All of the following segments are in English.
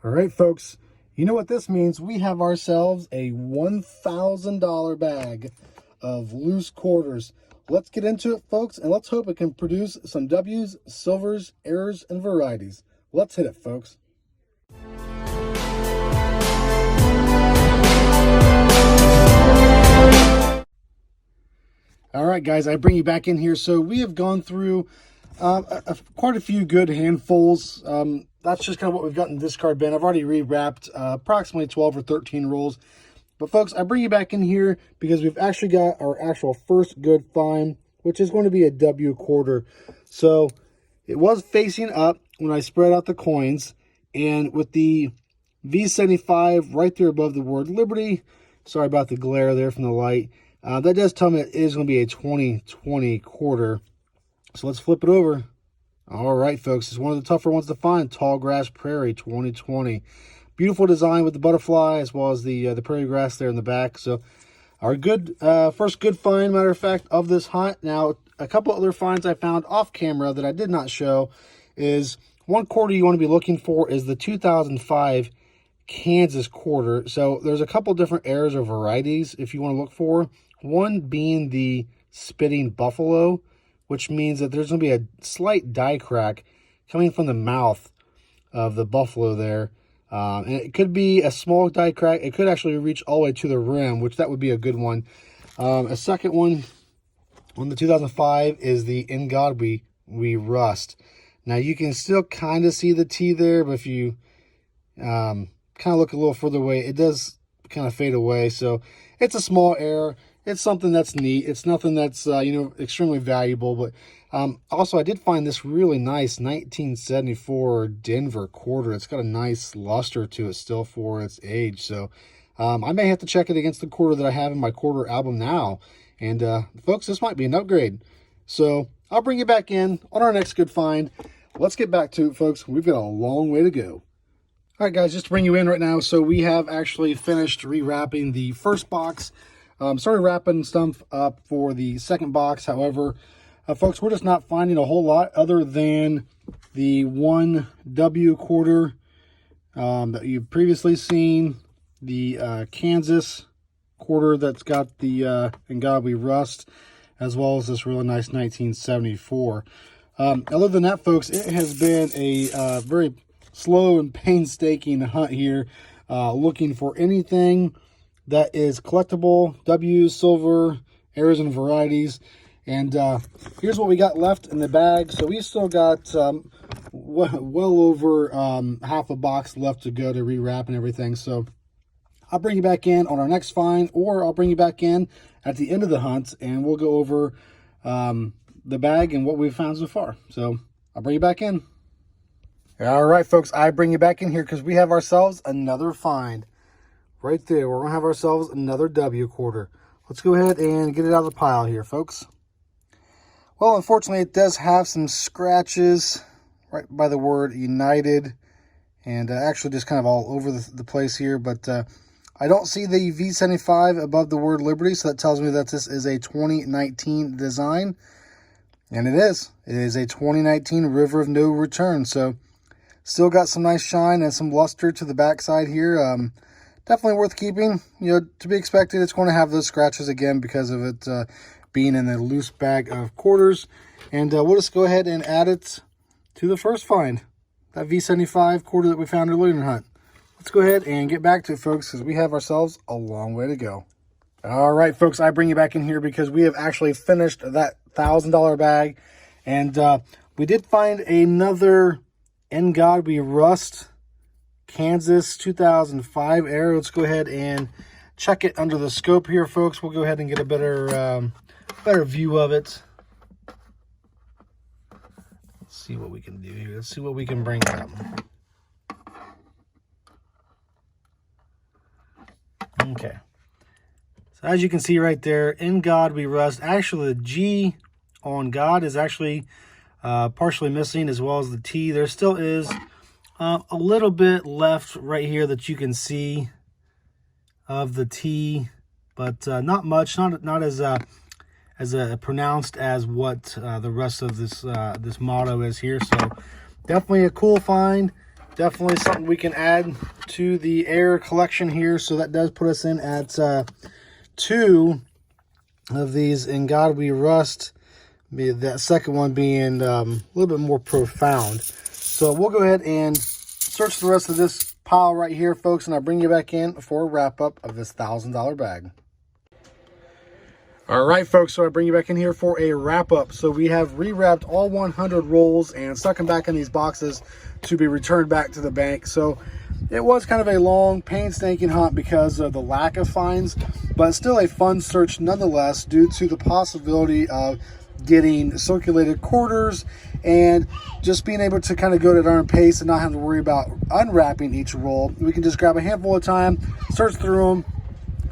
All right, folks, you know what this means. We have ourselves a $1,000 bag of loose quarters. Let's get into it, folks, and let's hope it can produce some W's, silvers, errors, and varieties. Let's hit it, folks. All right, guys, I bring you back in here. So we have gone through quite a few good handfuls. That's just kind of what we've got in this card bin. I've already rewrapped approximately 12 or 13 rolls. But folks, I bring you back in here because we've actually got our actual first good find, which is going to be a W quarter. So it was facing up when I spread out the coins, and with the V75 right there above the word Liberty, sorry about the glare there from the light, that does tell me it is going to be a 2020 quarter. So let's flip it over. All right, folks, it's one of the tougher ones to find. Tall Grass Prairie 2020. Beautiful design with the butterfly as well as the prairie grass there in the back. So our good first good find, matter of fact, of this hunt. Now, a couple other finds I found off camera that I did not show is one quarter you want to be looking for is the 2005 Kansas quarter. So there's a couple different errors or varieties if you want to look for. One being the spitting buffalo, which means that there's going to be a slight die crack coming from the mouth of the buffalo there. And it could be a small die crack. It could actually reach all the way to the rim, which that would be a good one. A second one on the 2005 is the In God We Rust. Now, you can still kind of see the T there, but if you kind of look a little further away, it does kind of fade away. So it's a small error. It's something that's neat. It's nothing that's, extremely valuable. But also, I did find this really nice 1974 Denver quarter. It's got a nice luster to it still for its age. So I may have to check it against the quarter that I have in my quarter album now. And folks, this might be an upgrade. So I'll bring you back in on our next good find. Let's get back to it, folks. We've got a long way to go. All right, guys, just to bring you in right now. So we have actually finished rewrapping the first box. Started wrapping stuff up for the second box. However, folks, we're just not finding a whole lot other than the one W quarter that you've previously seen, the Kansas quarter that's got the In God We Rust, as well as this really nice 1974. Other than that, folks, it has been a very slow and painstaking hunt here, looking for anything that is collectible, W's, silver, errors, and varieties. And here's what we got left in the bag. So we still got well over half a box left to go to rewrap and everything. So I'll bring you back in on our next find, or I'll bring you back in at the end of the hunt, and we'll go over the bag and what we've found so far. So I'll bring you back in. All right, folks, I bring you back in here because we have ourselves another find. Right there, we're going to have ourselves another W quarter. Let's go ahead and get it out of the pile here, folks. Well, unfortunately, it does have some scratches right by the word United, and actually just kind of all over the place here. But I don't see the V75 above the word Liberty, so that tells me that this is a 2019 design. And it is. It is a 2019 River of No Return. So still got some nice shine and some luster to the backside here. Definitely worth keeping. To be expected, it's going to have those scratches again because of it being in a loose bag of quarters. And we'll just go ahead and add it to the first find, that V75 quarter that we found earlier in the hunt. Let's go ahead and get back to it, folks, because we have ourselves a long way to go. All right, folks, I bring you back in here because we have actually finished that $1,000 bag. And we did find another In God We Rust Kansas 2005 error. Let's go ahead and check it under the scope here, folks. We'll go ahead and get a better view of it. Let's see what we can do here. Let's see what we can bring up. Okay. So as you can see right there, In God We Rust. Actually, the G on God is actually partially missing, as well as the T. There still is a little bit left right here that you can see of the T, but not much, not as pronounced as what the rest of this this motto is here. So definitely a cool find. Definitely something we can add to the air collection here. So that does put us in at 2 of these In God We Rust. That second one being a little bit more profound. So we'll go ahead and search the rest of this pile right here, folks, and I'll bring you back in for a wrap-up of this $1,000 bag. All right, folks, so I bring you back in here for a wrap-up. So we have rewrapped all 100 rolls and stuck them back in these boxes to be returned back to the bank. So it was kind of a long, painstaking hunt because of the lack of finds, but still a fun search nonetheless due to the possibility of getting circulated quarters and just being able to kind of go at our own pace and not having to worry about unwrapping each roll. We can just grab a handful at a time, search through them,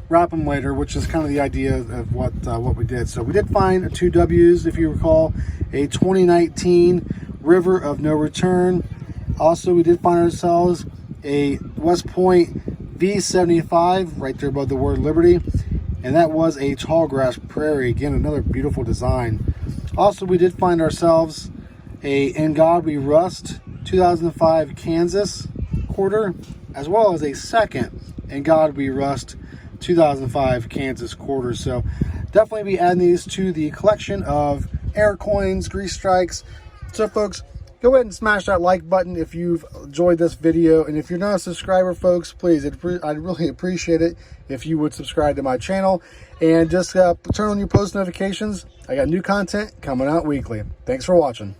wrap them later, which is kind of the idea of what we did. So we did find 2 W's, if you recall, a 2019 River of No Return. Also, we did find ourselves a West Point V75 right there above the word Liberty, and that was a tall grass prairie. Again, another beautiful design. Also, we did find ourselves a In God We Rust 2005 Kansas quarter, as well as a second In God We Rust 2005 Kansas quarter. So definitely be adding these to the collection of air coins, grease strikes. So folks, go ahead and smash that like button if you've enjoyed this video, and if you're not a subscriber, folks, please, I'd really appreciate it if you would subscribe to my channel and just turn on your post notifications. I got new content coming out weekly. Thanks for watching.